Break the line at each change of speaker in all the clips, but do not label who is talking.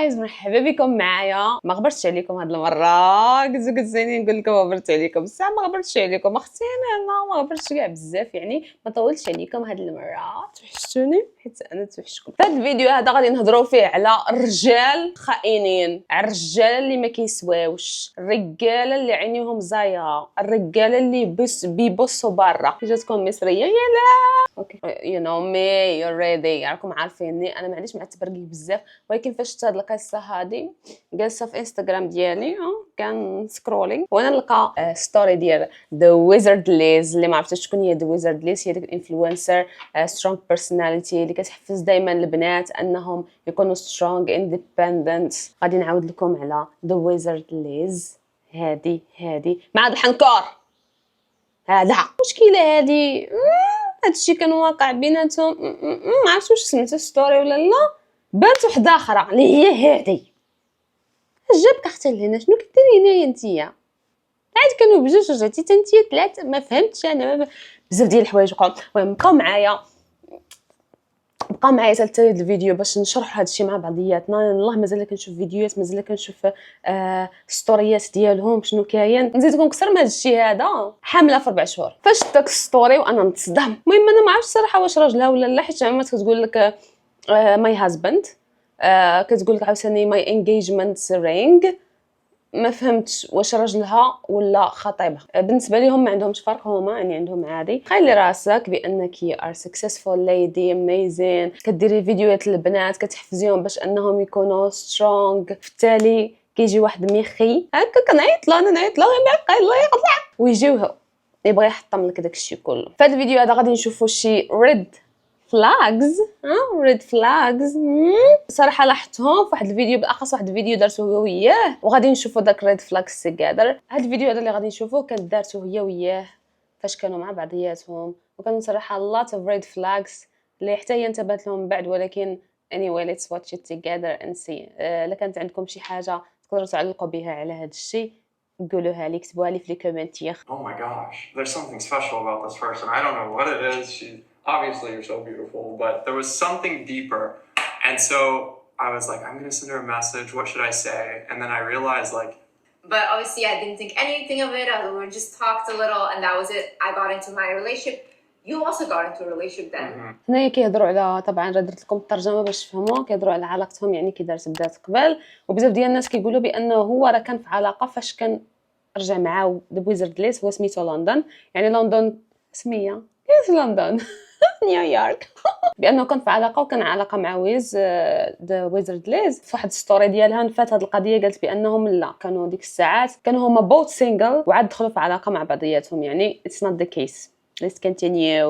جايز مرحبا بكم معايا. ما غبرتش عليكم هاد المره، كنت ساني نقول لكم ما غبرت عليكم، بصح ما غبرتش عليكم اختي. انا ما غبرتش كاع بزاف، يعني ما طولتش عليكم هاد المره. توحشتوني حيت انا توحشتكم. في هاد الفيديو هذا غادي نهضروا فيه على الرجال خائنين، على الرجاله اللي ما كيسواوش، الرجاله اللي عينيهم زايغه، الرجاله اللي بيبصوا برا. جاتكم مصريه يلا اوكي يو نو مي يو ريدي. راكم عارفيني انا معليش مع التبرقيق بزاف، ولكن فاش شفت هاد القصه هادي جالسه في انستغرام ديالي كان سكرولينغ وانا نلقى ستوري ديال ذا ويزارد ليز. اللي ما عرفتش شكون هي ذا ويزارد ليز، هي ديك الانفلونسر سترونغ بيرسوناليتي اللي كتحفز دائما البنات انهم يكونوا سترونغ اندبندنت. غادي نعاود لكم على ذا ويزارد ليز. هادي مع هاد الحنكور هذا مشكله هادي. هادشي كان واقع بيناتهم. ما عرفتش واش سمعتو ستوري ولا لا، بانت وحده اخرى اللي هي هادي. جابك اختي لهنا، شنو كديري هنايا نتيا؟ عاد كانوا بجوج رجعتي تنتيا ثلاثه، ما فهمتش انا بزاف ديال الحوايج وقعوا. المهم بقاو معايا حتى الفيديو باش نشرح هادشي مع بعضياتنا. الله مازال كنشوف فيديوهات، مازال كنشوف ستوريات ديالهم شنو كاين. نزيدكم اكثر من هادشي هذا حامله في 4 شهور. فاش داك ستوري وانا نتصدم. المهم انا ما عرفتش الصراحه واش راجلها ولا لا، حيت عمرها كتقول لك ماي هازبند، كتقول لك عاوتاني ماي انجيجمنت رينغ. ما فهمتش واش راجلها ولا خطيبها. بالنسبه ليهم ما عندهمش فرق، هما يعني عندهم عادي. خلي راسك بانك ار سكسسفول ليدي اميزين، كديري فيديوهات للبنات كتحفزيهم باش انهم يكونوا سترونغ. في التالي كيجي واحد ميخي هكا كنعيط له، انا نعيط له غير الله يقطع ويجيوه يبغي يحطم لك داكشي كله. في هذا الفيديو هذا غادي نشوفوا شي ريد فلاجز. ريد فلاجز صراحه لاحظتهم في واحد الفيديو، بالاخص واحد الفيديو دارته وياه، وغادي نشوفوا داك ريد فلاجز together. هاد الفيديو هذا اللي غادي نشوفوه كان دارته هي وياه فاش كانوا مع بعضياتهم، وكانوا صراحه lot of red flags اللي حتى هي انتبهت لهم بعد. ولكن anyway let's watch it together and see. الا كانت عندكم شي حاجه تقدروا تعلقوا بها على هذا الشيء قولوها لي، كتبوها لي في لي كومنتير.
Oh my gosh, there's something special about this person. I don't know what it is. Obviously you're so beautiful, but there was something deeper. And so I was like, I'm going to send her a message. What should I say? And then I realized
but obviously I didn't think anything of it. We just talked a little and that was it. I got into my relationship. You also got into a relationship then.
هنايا كيهضروا على، طبعا درت لكم الترجمه باش تفهموا، كيهضروا على علاقتهم يعني كي دارت بدات قبل. وبزاف ديال الناس كيقولوا بانه هو راه كان في علاقه فاش كان رجع معاه ذا ويزارد ليس. هو سميتو لندن، يعني لندن سميه كاس لندن نيويورك. بانه كان في علاقه، وكان علاقه مع ذا ويزارد ليز. في واحد ستوري ديالها نفات هذه القضيه، قالت بانهم لا كانوا ديك الساعات كانوا هما بوث سينجل وعاد دخلوا في علاقه مع بعضياتهم. يعني it's not the case. Let's continue.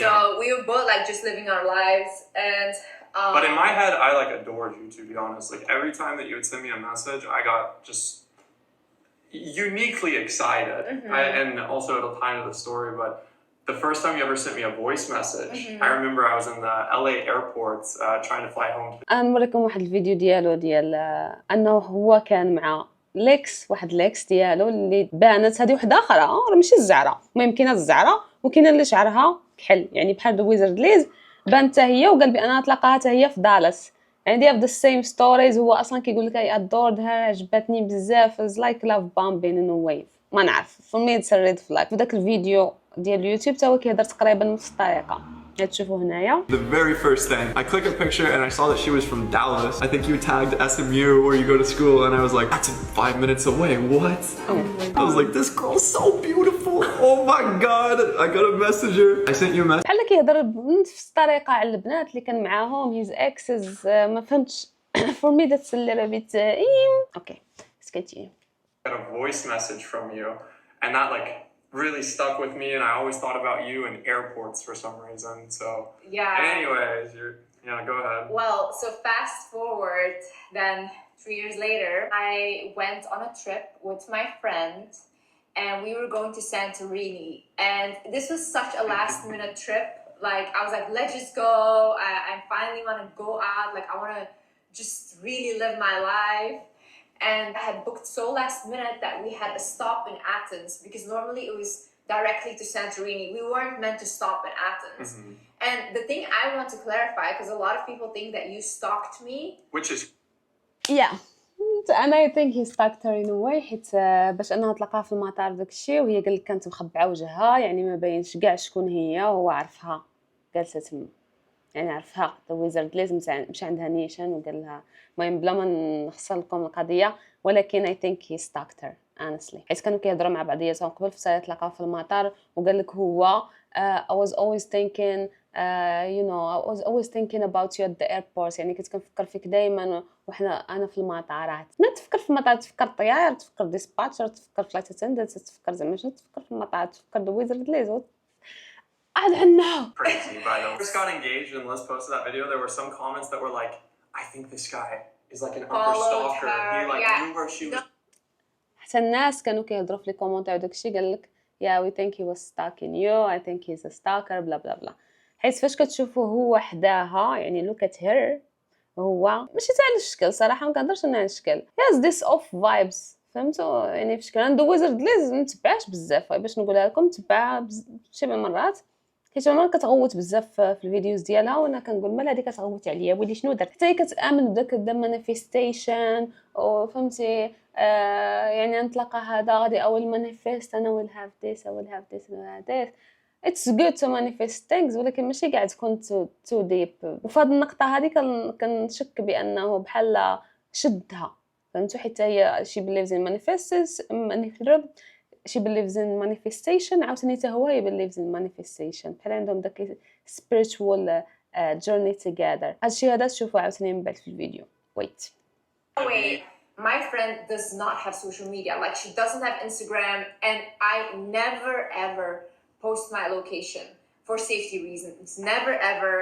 So we were both like just living our lives and
but in my head I adored you, to be honest. Like every time that you would send me a message I got just uniquely excited. And also it'll tie into the story, but the first time you ever sent me a voice message, I remember I was in the LA airport trying to fly home.
نوريكم واحد الفيديو ديال انه هو كان مع واحد ليكس ديالو اللي بانت هذه وحده اخرى، راه ماشي الزعره. المهم كاينه الزعره وكاينه اللي شعرها كحل، يعني بحال ذا ويزارد ليز بانت هي، وقال بانها تلاقاها هي في دالاس. يعني they have the same stories. هو اصلا كيقول لك I adored her، عجبتني بزاف. It's like love bombing in a way. ما نعرف for me it's a red flag. في داك الفيديو ديال اليوتيوب تا هو كيهضر تقريبا نفس الطريقه. تشوفوا هنايا
The very first thing I click a picture and I saw that she was from Dallas. I think you tagged SMU where you go to school, and I was like, that's 5 minutes away. What? I was like, this girl's so beautiful. Oh my god. I got a messenger. I sent you a message.
بحال كيهضر بنفس الطريقه على البنات اللي كان معاهم his exes. ما فهمتش. for me that's a little bit okay, let's continue.
I got a voice message from you, and that really stuck with me, and I always thought about you in airports for some reason. So
yeah.
Anyways, go ahead.
Well, so fast forward then 3 years later, I went on a trip with my friend and we were going to Santorini, and this was such a last minute trip. Like I was like, let's just go. I finally want to go out. Like I want to just really live my life. And I had booked so last minute that we had a stop in Athens because normally it was directly to Santorini. We weren't meant to stop in Athens. And the thing I want to clarify, because a lot of people think that you stalked me.
Which is
yeah انا I think he stalked her in a way حيت باش انها تلقاها في المطار داك الشيء وهي قال لك كانت مخبعه وجهها يعني ما باينش كاع شكون هي وهو عرفها جالسه تما يعني عرفها ذا ويزرد لازم مشى عندها نيشان وقال لها المهم بلا ما نخسر لكم القضيه ولكن I think he stalked her honestly حيت كانوا كيهضروا مع بعضياتهم قبل في تلاقاو في المطار وقال لك هو I was always thinking you know I was always thinking about you at the airport يعني كنت كنفكر فيك دائما انا في المطارات ما تفكر في المطار تفكر طيار تفكر ديسباتشر تفكر فلايت اتندنت تفكر زعما شنو تفكر في المطار تفكر ذا ويزرد ليز I don't know.
crazy, by the way. First got engaged and Liz posted that video, there were some comments that were like, I think this guy is like an upper
Followed
stalker.
her,
He like
yeah.
knew where she was.
حتى الناس كانوا كيهضروا في لي كومونتير وداكشي قال لك yeah we think he was stalking you I think he's a stalker بلا بلا بلا حيت فاش كتشوفوه هو حداها يعني look at her هو ماشي تاع الشكل صراحه ما كنهضرش انا على الشكل he has this off vibes فهمتوا يعني في شكل عنده ويزرد ليز ما نتبعش بزاف باش نقولها لكم تبع شي مرات حيت مرات كتغوت بزاف في الفيديوز ديالها وانا كنقول مال هذيك كتغوت عليا ولي شنو درت حتى هي كتامن بداك المانيفيستيشن وفهمتي يعني نتلاقى هذا غادي اول مانيفيست انا ويل هاف ذيس I will have this and that it's good to manifest things ولكن ماشي قاعد تكون too deep وفي هذه النقطه هذه كنشك بانه بحال شدها فهمتوا حتى هي she believes in she believes in manifestation عاوتاني حتى هو he believes in manifestation بحال عندهم داك spiritual journey together هادشي هذا تشوفوه عاوتاني من بعد في الفيديو wait
Wait, my friend does not have social media. Like she doesn't have Instagram, and I never ever post my location for safety reasons. Never ever.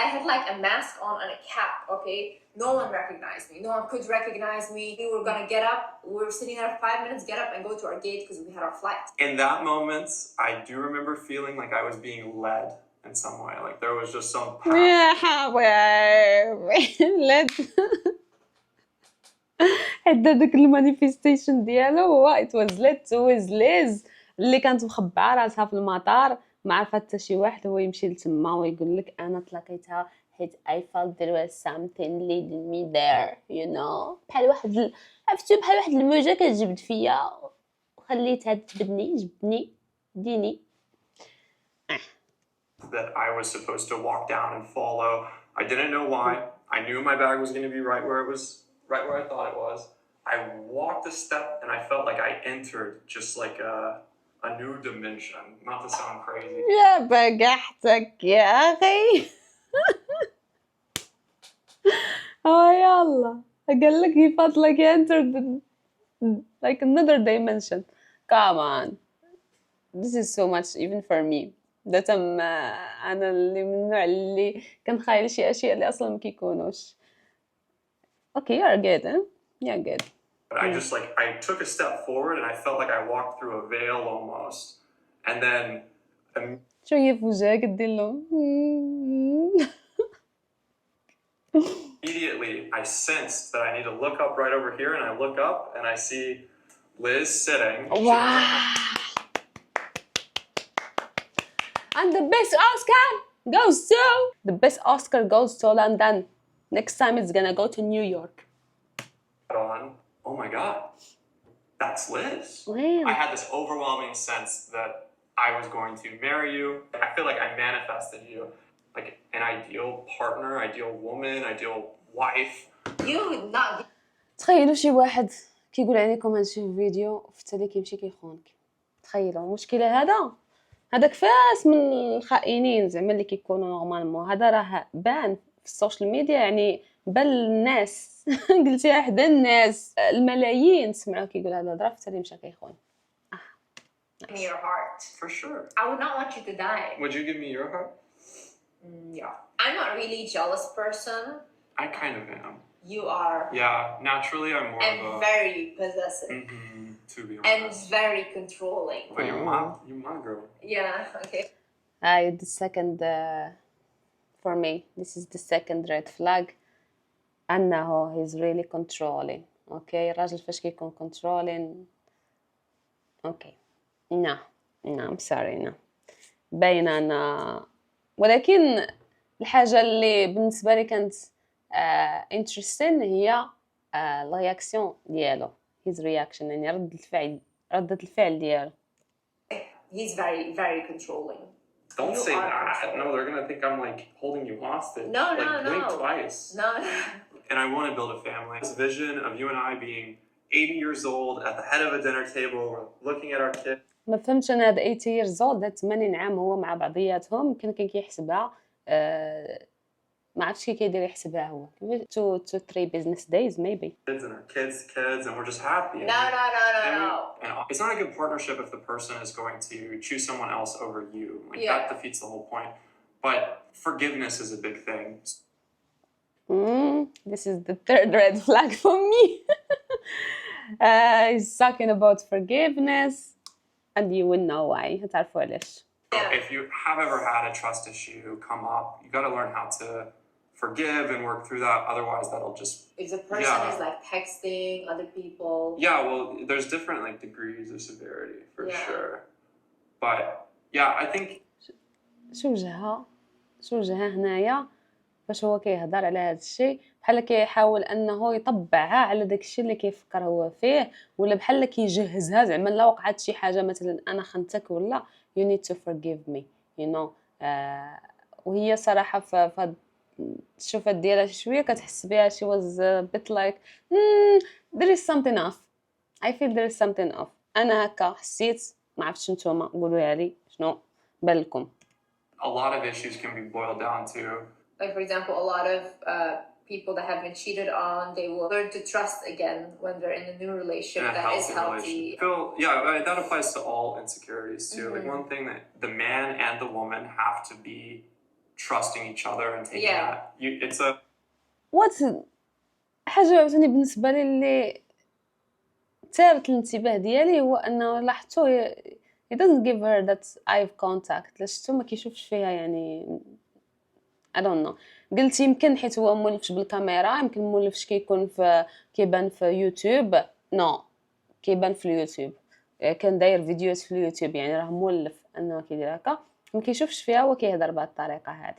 I had like a mask on and a cap. Okay, no one recognized me. No one could recognize me. We were gonna get up. We were sitting there 5 minutes. Get up and go to our gate because we had our flight.
In that moment, I do remember feeling like I was being led in some way. Like there was just some path.
يا حبيبي حدا داك المانيفيستيشن ديالو هو it was led to his Liz اللي كانت مخبعه راسها في المطار ما عرفت حتى شي واحد هو يمشي لتما ويقول لك انا تلاقيتها حيت I felt there was something leading me there you know بحال واحد عرفتو بحال واحد الموجه كتجبد فيا وخليتها جبدني ديني
That I was supposed to walk down and follow. I didn't know why. I knew my bag was going to be right where I thought it was. I walked a step and I felt like I entered just like a new dimension. Not to sound crazy.
يا بقحتك يا اخي يلا قال لك he felt like he entered like another dimension come on this is so much even for me ده تم انا اللي من النوع اللي كنخايل شي اشياء اللي اصلا ما كيكونوش okay you're good huh? you're good
But I just like I took a step forward and I felt like I walked through a veil almost. And then
شويه فوجا كدير له
immediately I sensed that I need to look up right over here and I look up and I see Liz sitting.
wow and the best Oscar goes to London next time it's gonna go to New York
On. Oh my God, that's Liz.
Wow.
I had this overwhelming sense that I was going to marry you. I feel like I manifested you, like an ideal partner, ideal woman, ideal wife.
You would not.
تخيلوا شي واحد كيقول عليكم هادشي في فيديو وفي التالي كيمشي كيخونك تخيلوا المشكله هذا كفاس من الخائنين زعما اللي كيكونوا نورمالمون هذا راه بان في السوشيال ميديا يعني بان الناس قلتيها حدا الناس الملايين سمعوا كيقول هذا الهضره في التالي مشى كيخون
Give me your heart.
For sure.
I would not want you to die.
Would you give me your heart?
Yeah. I'm not really a jealous person.
I kind of am.
You are.
Yeah, naturally I'm more
And
of a...
very possessive.
to be
And
honest.
very controlling.
But you're my girl.
Yeah, okay.
the second for me this is the second red flag أنه he's really controlling okay الراجل فاش كيكون controlling okay no I'm sorry no باينة أنا ولكن الحاجه اللي بالنسبه لي كانت انتريستين هي الرياكسيون ديالو his reaction يعني ردة الفعل ديالو.
He's very, very controlling.
Don't
You
say
are
that.
controlling.
No, they're gonna think I'm like holding you hostage.
No,
like,
no,
blink
no.
twice.
No.
And I want to build a family. This vision of you and I being 80 years old at the head of a dinner table, we're looking at our kids.
ما فهمتش انا هاد 80 years old هاد 80 عام هو مع بعضياتهم كان كيحسبها ما عرفتش كي كيدير يحسبها هو 2-3 business days maybe.
Kids and our kids, and we're just happy.
No, no, no, no,
And,
no.
and it's not a good partnership if the person is going to choose someone else over you. Like
Yeah.
that defeats the whole point. But forgiveness is a big thing.
This is the third red flag for me. He's talking about forgiveness and you will know why. هتعرفوا علاش.
Yeah.
If you have ever had a trust issue come up, you got to learn how to forgive and work through that. Otherwise, that'll just
If the person
Yeah.
is like texting other people.
yeah. Well, there's different like degrees of severity for
Yeah.
sure. But yeah, I think
شو وجهها هنايا فاش هو كيهضر على هذا الشيء بحال كيحاول انه يطبعها على داك الشيء اللي كيفكر هو فيه ولا بحال كيجهزها زعما لا وقعت شي حاجه مثلا انا خنتك ولا you need to forgive me you know. وهي صراحه في الشوفات ديالها شويه كتحس بها she was a bit like there is something off. I feel there is something off. انا هكا حسيت ما عرفتش نتوما قولوا لي شنو بان لكم.
a lot of issues can be boiled down to
Like for example, a lot of people that have been cheated on, they will learn to trust again when they're in a new relationship
in a
that is
healthy
healthy.
relationship. That applies to all insecurities too. Like one thing that the man and the woman have to be trusting each other and taking
Yeah.
that. It's a
حاجه عاوتاني بالنسبه لي اللي ثارت الانتباه ديالي هو انه لاحظتو he doesn't give her that eye contact. شفتو ما كيشوفش فيها يعني I don't know. قلت يمكن حيت هو مولفش بالكاميرا يمكن مولفش كيبان في يوتيوب. نو كيبان في اليوتيوب كان داير فيديوهات في اليوتيوب يعني راه مولف انه كيدير هكا ما كيشوفش فيها وكيهضر بهذه الطريقه هذه.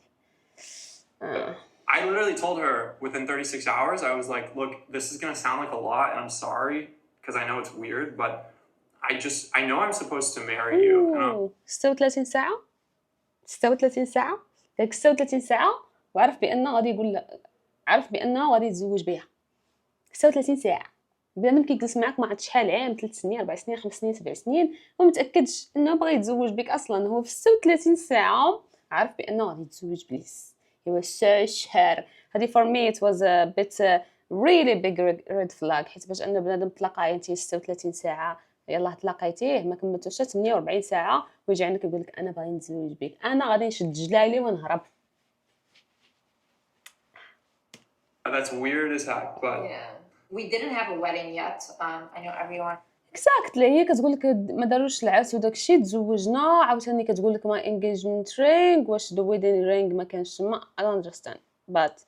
I literally told her within 36 hours, I was like, look, this is going to sound like a lot, and I'm sorry, because I know it's weird, but I know I'm supposed to marry you. And
36 ساعة 36 ساعة ديك 36 ساعة وعرف بأنه غادي يقول عرف بأنه غادي يتزوج بها 36 ساعة. بنادم كيجلس معاك ما عرفت شحال عام 3 سنين 4 سنين 5 سنين 7 سنين وما متأكدش أنه باغي يتزوج بك أصلا. هو في 36 ساعة عرف بأنه غادي يتزوج بليس. He was so sure. هذه for me it was a bit really big red flag حيت باش أنه بنادم تلاقاه انتي 36 ساعة يلاه تلاقيتيه ما كملتوش 48 ساعة ويجي عندك يقول لك أنا باغي نتزوج بك أنا غادي نشد جلالي ونهرب.
that's weird as heck, but
Yeah. We didn't have a wedding yet. I know everyone.
اكزاكتلي هي كتقول لك ما داروش العرس وداك الشيء تزوجنا عاوتاني كتقول لك ما انجيجمنت رينغ واش ذا ويدين رينغ ما كانش تما I don't understand but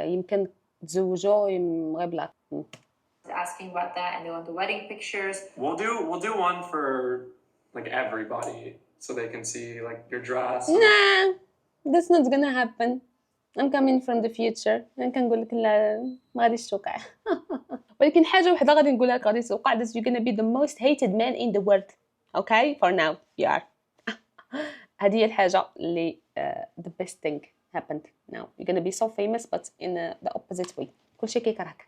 يمكن تزوجوا غير بلاك.
Asking about that and they want the wedding pictures.
we'll do one for like everybody so they can see like your dress.
Nah, that's not gonna happen. I'm coming from the future. أنا كنقول لك لا ما غاديش توقع. ولكن حاجة وحدة غادي نقولها لك غادي توقع that you're gonna be the most hated man in the world. Okay, for now you are. هذه هي الحاجة اللي the best thing happened now. You're gonna be so famous but in the opposite way. كل شيء كيكرهك.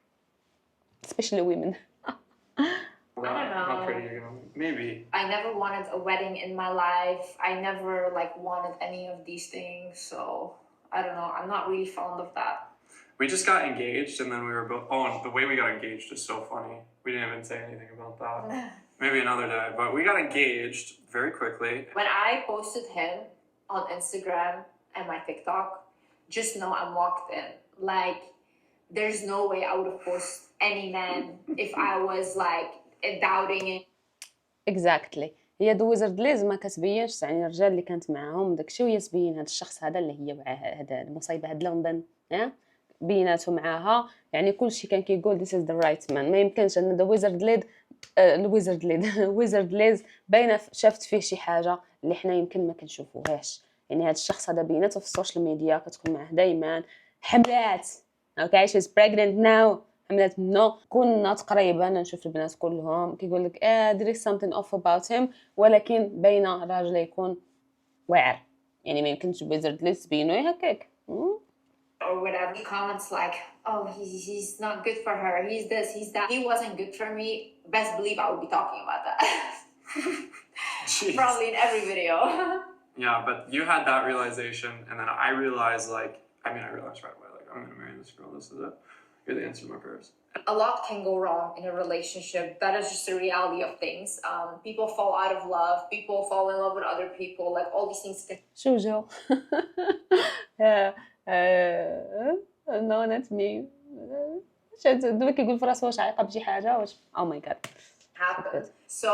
Especially women.
I don't know.
How pretty you're gonna maybe.
I never wanted a wedding in my life. I never like wanted any of these things. So I don't know. I'm not really fond of that.
We just got engaged and then we were both. Oh, and the way we got engaged is so funny. We didn't even say anything about that. Maybe another day. But we got engaged very quickly.
When I posted him on Instagram and my TikTok, just know I'm locked in. Like, there's no way I would have posted any man if I was like doubting it.
Exactly. هي دوزرد ليز ما كتبينش يعني الرجال اللي كانت معاهم داكشي وهي تبين هذا الشخص هذا اللي هي معاه هذا المصيبه هاد لندن بيناتو معاها يعني كلشي كان كيقول this is the right man. ما يمكنش ان الويزرد ليز باينه شافت فيه شي حاجه اللي حنا يمكن ما كنشوفوهاش يعني هذا الشخص هذا بيناته في السوشيال ميديا كتكون معاه دائما حملات اوكي she's pregnant now حملات منه. كنا تقريبا نشوف البنات كلهم كيقول لك there is something off about him ولكن بين راجل يكون واعر يعني ما يمكنش بيزرد لي تبينو هكاك.
or whatever. Comments like, oh, he's not good for her, he's this, he's that. He wasn't good for me. Best believe I would be talking about that.
Jeez.
Probably in every video.
Yeah, but you had that realization, and then I realized, like, I realized right away, like, I'm gonna marry this girl. This is it. You're the answer to my prayers.
A lot can go wrong in a relationship. That is just the reality of things. People fall out of love. People fall in love with other people. Like all these things can.
شوجو no not me. دابا كيقول في راسو واش عايقه بشي حاجه واش oh my god
happen. So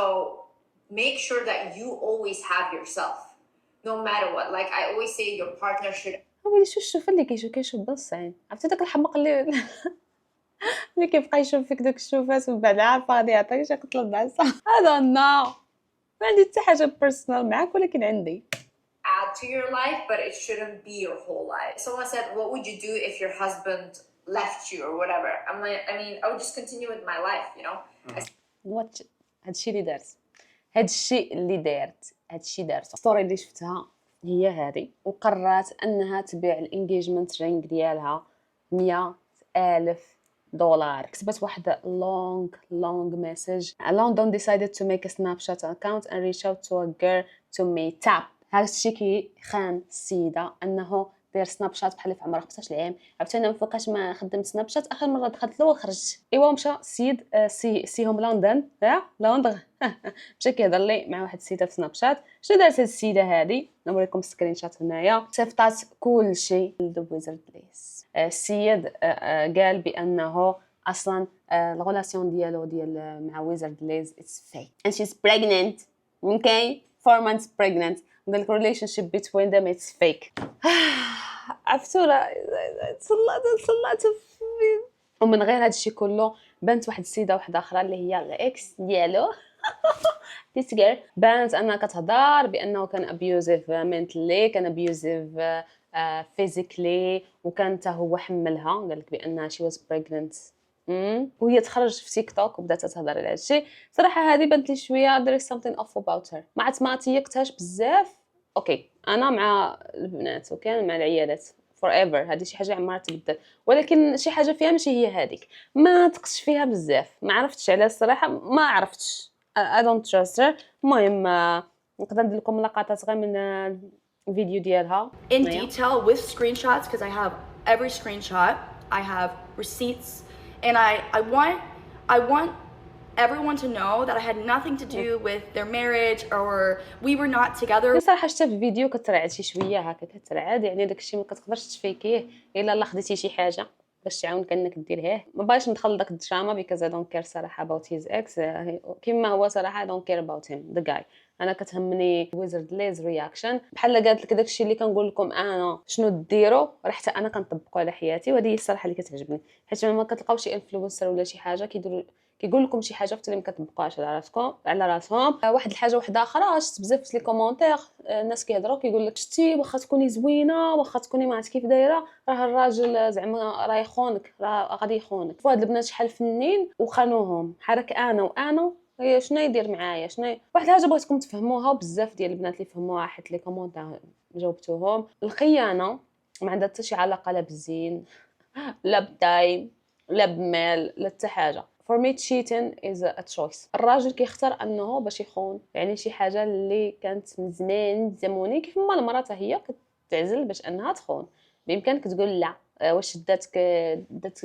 make sure that you always have yourself, no matter what. Like I always say, your partner should.
ويلي شو الشوف اللي كيشوف بالصين عرفتي داك الحمق اللي كيبقى يشوف فيك دوك الشوفات ومن بعد عارفه غادي يعطيك شي قتله بعصا. هذا نا ما عندي حتى حاجه بيرسونال معاك ولكن عندي
add to your life, but it shouldn't be your whole life. Someone said, what would you do if your husband left you or whatever? I'm like, I mean, I would just continue with my life, you know?
وات هادشي اللي دارت هادشي دارت الستوري اللي شفتها هي هذه وقررت انها تبيع الانجيجمنت رينج ديالها $100,000. كتبت واحد long message. London decided to make a Snapchat account and reach out to a girl to meet up. هذا الشيء كيخان السيده انه داير سناب شات بحال في عمره 15 عام. عاوتاني ما فوقاش ما خدمت سناب شات اخر مره دخلت له وخرجت ايوا مشى السيد سيهم لندن لندن مشى كيهضر لي مع واحد السيده في سناب شات. شنو دارت هاد السيده هذه نوريكم السكرين شات هنايا. صيفطات كل شيء لدويزرد ليس. السيد قال بانه اصلا الغولاسيون ديال مع ويزرد ليز it's fake and she's pregnant okay 4 months pregnant. The relationship between them it's fake. عرفتوا it's a lot of ومن غير هذا الشيء كله بنت واحد السيده واحده اخرى اللي هي الاكس ديالو this girl بانت انها كتهضر بانه كان abusive mentally كان abusive physically وكان حتى هو حملها قال لك بانها she was pregnant وهي تخرج في تيك توك وبدات تهضر على هادشي. صراحه هذه بانت لي شويه there is something off about her. ما تيقتهاش بزاف. اوكي انا مع البنات اوكي مع العيالات forever هذه شي حاجه عمرها تبدل ولكن شي حاجه فيها ماشي هي هذيك. ما تقش فيها بزاف ما عرفتش على الصراحه ما عرفتش I don't trust her. المهم نقدر ندير لكم لقطات غير من الفيديو ديالها
in detail with screenshots because I have every screenshot. I have receipts and I want everyone to know that I had nothing to do with their marriage or we were not together.
صراحه شفت في الفيديو كترعد شي شويه هكا كترعد يعني داكشي ما كتقدرش تفيكيه الا لا خديتي شي حاجه باش تعاونك انك ديريه. ما بغيتش ندخل داك الدراما بيكاز I don't care صراحه about his ex كيما هو صراحه I don't care about him the guy. انا كتهمني ويزرد ليز رياكشن بحال قالت لك داكشي اللي كنقول لكم انا شنو ديروا راه حتى انا كنطبقوا على حياتي وهذه هي الصراحه اللي كتعجبني حيت ما كتلقاو شي انفلونسر ولا شي حاجه كيقول لكم شي حاجه حتى اللي ما كتطبقوهاش على راسهم. واحد الحاجه واحده اخرى شفت بزاف في لي كومونتير الناس كيهضروا كيقول لك شتي واخا تكوني زوينه واخا تكوني ما عرفت كيف دايره راه الراجل زعما راه يخونك راه غادي يخونك. فهاد البنات شحال فنين وخانوهم حرك انا شنو يدير معايا شنو واحد الحاجه بغيتكم تفهموها بزاف ديال البنات اللي فهموها حيت لي كومونتير جاوبتوهم. الخيانه ما عندها حتى شي علاقه لا بالزين لا بتايم لا بمال لا حتى حاجه. For me cheating is a choice. الراجل كيختار انه باش يخون يعني شي حاجه اللي كانت من زمان زموني كيف ما المراه هي كتعزل باش انها تخون. بامكانك تقول لا واش دات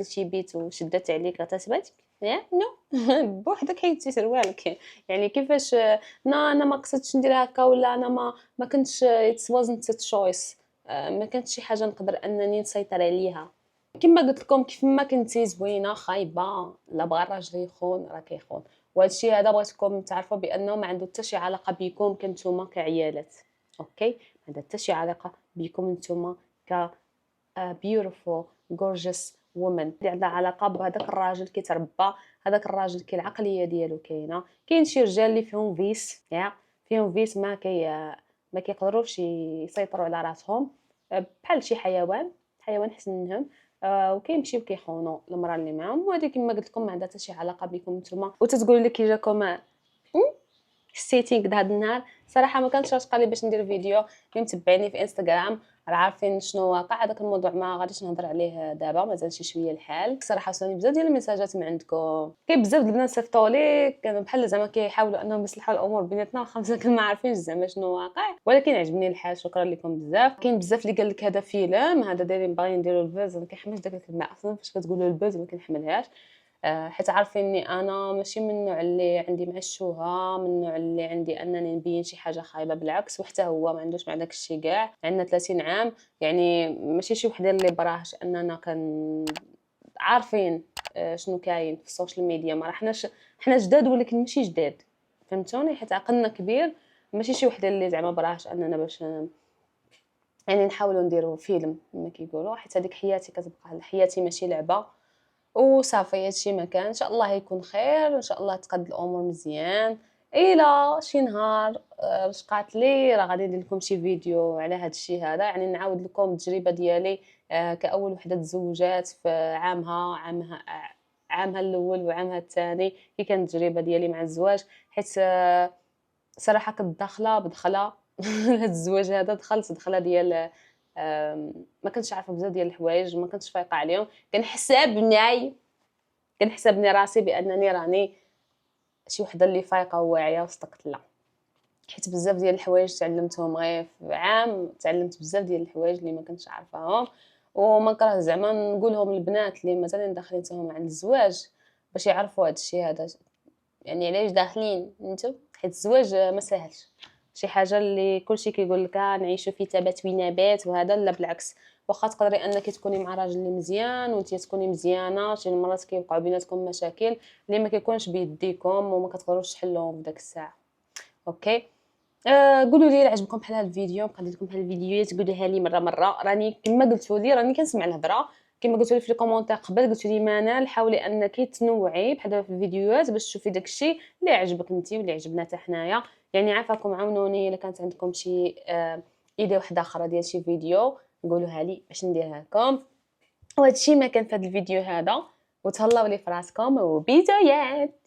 شي بيت وشدات عليك غتسباتك نو بوحدك حيدتي سروالك يعني كيفاش انا ما قصدتش ندير هكا ولا انا ما كنتش it wasn't a choice ما كانتش شي حاجه نقدر انني نسيطر عليها. كما قلت لكم كيف ما كنتي زوينه خايبه لا بغى الراجل يخون راه كيخون. وهذا الشيء هذا بغيتكم تعرفوا بانه ما عنده حتى شي علاقه بكم كنتوما كعيالات اوكي ما عنده حتى شي علاقه بكم نتوما ك beautiful gorgeous woman. عندها علاقه بهذاك الراجل كيتربى هذاك الراجل العقليه ديالو كاين شي رجال اللي فيهم فيس فيهم فيس ما كيقدروش يسيطروا على راسهم بحال شي حيوان حسن منهم. وكيمشيو كيخونوا المراه اللي معاهم، وهذه كما قلت لكم ما عندها حتى شي علاقه بكم نتوما. وتتقول لك كي جاكم السيتينغ هذا النهار. صراحه ما كانش راشقه لي باش ندير فيديو. اللي متبعيني في انستغرام راه عارفين شنو واقع. هذاك الموضوع ما غاديش نهضر عليه دابا، مازال شي شويه الحال. صراحه وصلوني بزاف ديال الميساجات من عندكم، كاين بزاف د البنات صيفطوا لي كانوا بحال زعما كيحاولوا انهم يصلحوا الامور بيناتنا، خمسه كل ما عارفينش زعما شنو واقع، ولكن عجبني الحال. شكرا لكم بزاف. كاين بزاف اللي قال لك هذا فيلم، هذا دايرين باغيين نديروا البوز. ما كنحملش داك الكلمه اصلا، فاش كتقولوا البوز ما كنحملهاش. حيت عارفيني انا ماشي من النوع اللي عندي مع الشوهه، من النوع اللي عندي انني نبين شي حاجه خايبه. بالعكس، وحتى هو ما عندوش مع داك الشيء كاع. عندنا 30 عام، يعني ماشي شي وحده اللي براهش اننا عارفين شنو كاين في السوشيال ميديا. ما حنا جداد ولكن ماشي جداد، فهمتوني؟ حيت عقلنا كبير. ماشي شي وحده اللي زعما براهش اننا باش يعني نحاولوا نديروا فيلم كما كيقولوا. حيت هذيك حياتي كتبقى حياتي، ماشي لعبه. وصافي هادشي ما كان. ان شاء الله يكون خير، ان شاء الله تقد الامور مزيان. الى شي نهار رشقات لي راه غادي ندير لكم شي فيديو على هاد الشيء هذا، يعني نعاود لكم التجربه ديالي كاول وحده تزوجات في عامها الاول وعامها الثاني. كي كانت التجربه ديالي مع الزواج، حيت صراحه كنت داخله بدخله هاد الزواج هذا. دخلت دخله ديال ما كنتش عارفه بزاف ديال الحوايج، ما كنتش فايقه عليهم. كنحسبني راسي بانني راني شي وحده اللي فايقه وواعيه وصدقت لا. حيت بزاف ديال الحوايج تعلمتهم غير في عام. تعلمت بزاف ديال الحوايج اللي ما كنتش عارفاهم، وما نكره زعما نقولهم للبنات اللي مازالين داخلين تهم عند الزواج باش يعرفوا هذا الشيء هذا. يعني علاش داخلين نتو؟ حيت الزواج ما ساهلش. شي حاجه اللي كلشي كيقول لك نعيشوا في تبات ونبات وهذا، لا بالعكس. واخا تقدري انك تكوني مع راجل اللي مزيان وانت تكوني مزيانه، شي مرات كيوقعوا بيناتكم مشاكل اللي ما كيكونش بيديكم وما كتقدروش تحلوهم في داك الساعه. اوكي. قولوا لي عجبكم بحال هذا الفيديو. بقى ندير لكم بحال الفيديوهات قولوها لي مره. راني كما قلتوا لي راني كنسمع الهضره. كما قلتوا لي في الكومونتير قبل، قلتوا لي منال حاولي انك تنوعي بحال دابا في الفيديوهات باش تشوفي داكشي اللي عجبك انت واللي عجبنا حتى حنايا. يعني عافاكم عاونوني الا كانت عندكم شي ايديا واحده اخرى ديال شي فيديو قولوها لي باش نديرها لكم. وهذا الشيء ما كان في هذا الفيديو هذا. وتهلاو لي فراسكم وبيزويات.